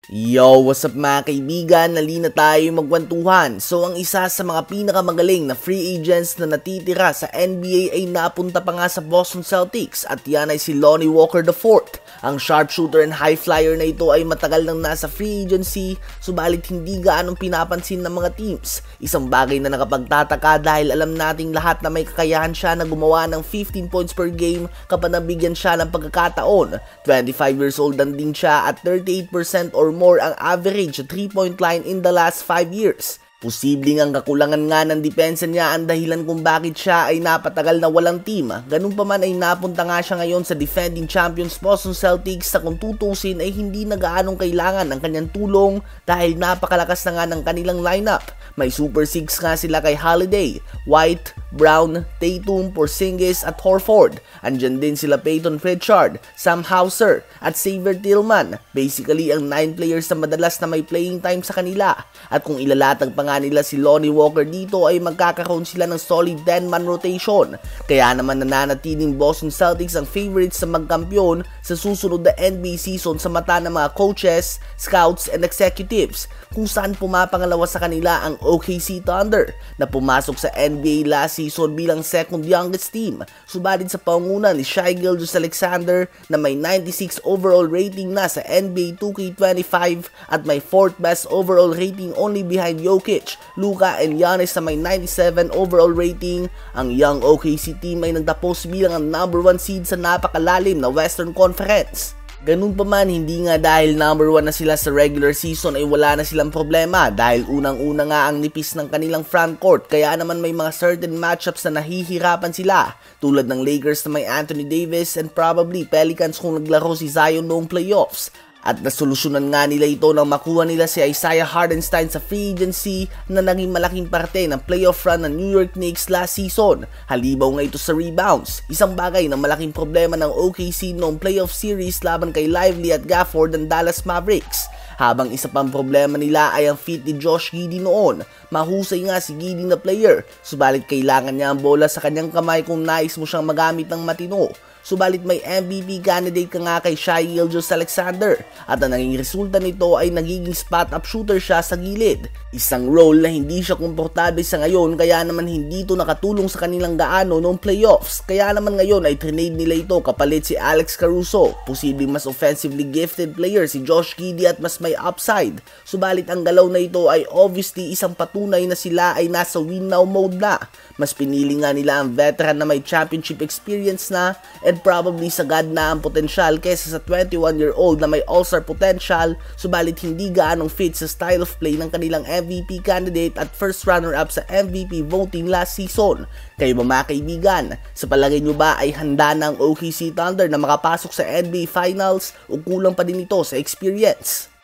Yo, what's up mga kaibigan? Nalina tayo magkwentuhan. So ang isa sa mga pinakamagaling na free agents na natitira sa NBA ay napunta pa nga sa Boston Celtics at yan ay si Lonnie Walker IV. Ang sharpshooter and high flyer na ito ay matagal nang nasa free agency, subalit hindi gaanong pinapansin ng mga teams. Isang bagay na nakapagtataka dahil alam nating lahat na may kakayahan siya na gumawa ng 15 points per game kapag nabigyan siya ng pagkakataon. 25 years old na din siya at 38% or more ang average 3-point line in the last 5 years. Posibleng ang kakulangan nga ng depensa niya ang dahilan kung bakit siya ay napatagal na walang team. Ganun pa man ay napunta nga siya ngayon sa defending champions Boston Celtics sa kung tutusin ay hindi na gaanong kailangan ng kanyang tulong dahil napakalakas na nga ng kanilang lineup. May Super 6 nga sila kay Holiday, White, Brown, Tatum, Porzingis at Horford. Andyan din sila Peyton Pritchard, Sam Hauser at Xavier Tillman. Basically ang 9 players na madalas na may playing time sa kanila. At kung ilalatag pa nga nila si Lonnie Walker dito ay magkakaroon sila ng solid 10-man rotation. Kaya naman nananatiling Boston Celtics ang favorites sa magkampiyon sa susunod na NBA season sa mata ng mga coaches, scouts and executives, kung saan pumapangalawa sa kanila ang OKC Thunder na pumasok sa NBA last season bilang second youngest team, subalit sa pangunguna ni Shai Gilgeous-Alexander na may 96 overall rating na sa NBA 2K25 at may 4th best overall rating only behind Jokic, Luka and Giannis na may 97 overall rating. Ang young OKC team ay nagtapos bilang ang number 1 seed sa napakalalim na Western Conference. Ganun pa man, hindi nga dahil number 1 na sila sa regular season ay wala na silang problema dahil unang-una nga ang nipis ng kanilang frontcourt, kaya naman may mga certain matchups na nahihirapan sila tulad ng Lakers na may Anthony Davis and probably Pelicans kung naglaro si Zion noong playoffs. At nasolusyonan nga nila ito nang makuha nila si Isaiah Hartenstein sa free agency na naging malaking parte ng playoff run ng New York Knicks last season. Halibaw nga ito sa rebounds, isang bagay na malaking problema ng OKC noong playoff series laban kay Lively at Gafford ng Dallas Mavericks. Habang isa pang problema nila ay ang fit ni Josh Giddey noon. Mahusay nga si Giddey na player, subalit kailangan niya ang bola sa kanyang kamay kung nais mo siyang magamit ng matino. Subalit may MVP candidate ka nga kay Shai Gilgeous-Alexander at ang naging resulta nito ay nagiging spot-up shooter siya sa gilid. Isang role na hindi siya komportable sa ngayon kaya naman hindi ito nakatulong sa kanilang gaano noong playoffs. Kaya naman ngayon ay trinade nila ito kapalit si Alex Caruso. Posibleng mas offensively gifted player si Josh Giddey at mas may upside. Subalit ang galaw na ito ay obviously isang patunay na sila ay nasa win now mode na. Mas pinili nga nila ang veteran na may championship experience na and probably sagad na ang potensyal kaysa sa 21-year-old na may all-star potential, subalit hindi gaanong fit sa style of play ng kanilang MVP candidate at first runner-up sa MVP voting last season. Kayo ba mga kaibigan? Sa palagay nyo ba ay handa na ang OKC Thunder na makapasok sa NBA Finals o kulang pa din ito sa experience?